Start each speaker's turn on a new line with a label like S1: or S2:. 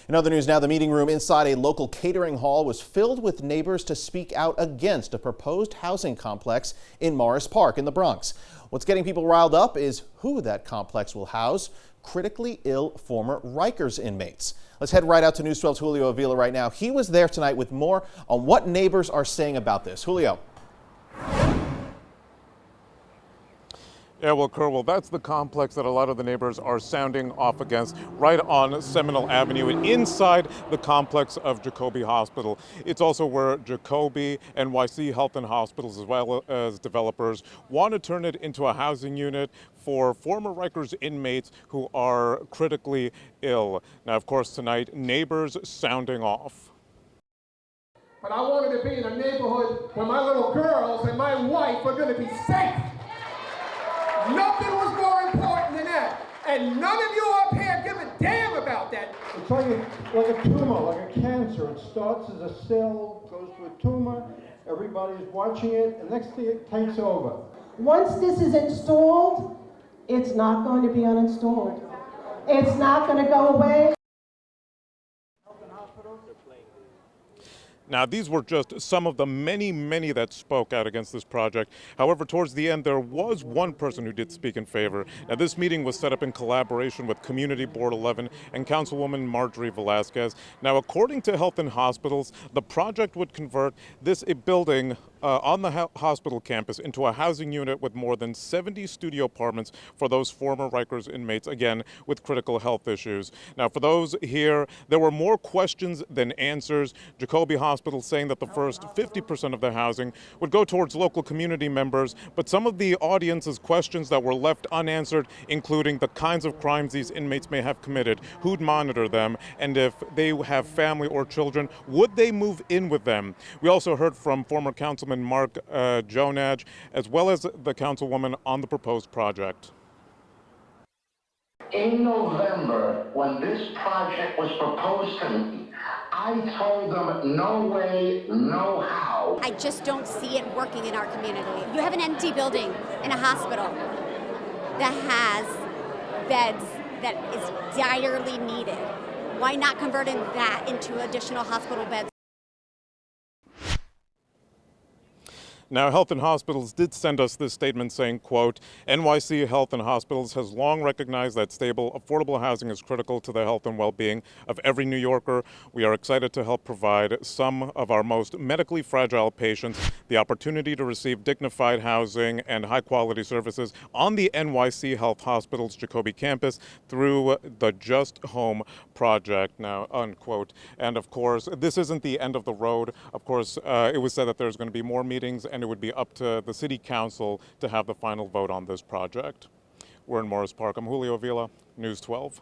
S1: In other news now, the meeting room inside a local catering hall was filled with neighbors to speak out against a proposed housing complex in Morris Park in the Bronx. What's getting people riled up is who that complex will house: critically ill former Rikers inmates. Let's head right out to News 12's Julio Avila right now. He was there tonight with more on what neighbors are saying about this. Julio.
S2: Yeah, well, Kerwell, that's the complex that a lot of the neighbors are sounding off against right on Seminole Avenue and inside the complex of Jacobi Hospital. It's also where Jacobi, NYC Health and Hospitals, as well as developers, want to turn it into a housing unit for former Rikers inmates who are critically ill. Now, of course, tonight, neighbors sounding off.
S3: But I wanted to be in a neighborhood where my little girls and my wife are going to be safe. Nothing was more important than that. And none of you up here give a damn about that.
S4: It's like a tumor, like a cancer. It starts as a cell, goes to a tumor, everybody's watching it, and next thing it takes over.
S5: Once this is installed, it's not going to be uninstalled. It's not going to go away.
S2: Now, these were just some of the many that spoke out against this project. However, towards the end, there was one person who did speak in favor. Now, this meeting was set up in collaboration with Community Board 11 and Councilwoman Marjorie Velasquez. Now, according to Health and Hospitals, the project would convert this building on the hospital campus into a housing unit with more than 70 studio apartments for those former Rikers inmates, again, with critical health issues. Now, for those here, there were more questions than answers. Jacobi Hospital saying that the first 50% of the housing would go towards local community members, but some of the audience's questions that were left unanswered, including the kinds of crimes these inmates may have committed, who'd monitor them, and if they have family or children, would they move in with them? We also heard from former Councilman Mark Jonaj, as well as the councilwoman on the proposed project.
S6: In November, when this project was proposed to me, I told them no way, no how.
S7: I just don't see it working in our community. You have an empty building in a hospital that has beds that is direly needed. Why not converting that into additional hospital beds?
S2: Now, Health and Hospitals did send us this statement saying, quote, NYC Health and Hospitals has long recognized that stable, affordable housing is critical to the health and well-being of every New Yorker. We are excited to help provide some of our most medically fragile patients the opportunity to receive dignified housing and high-quality services on the NYC Health Hospital's Jacobi campus through the Just Home project, now, unquote. And of course, this isn't the end of the road. Of course, it was said that there's going to be more meetings, and it would be up to the City Council to have the final vote on this project. We're in Morris Park. I'm Julio Avila, News 12.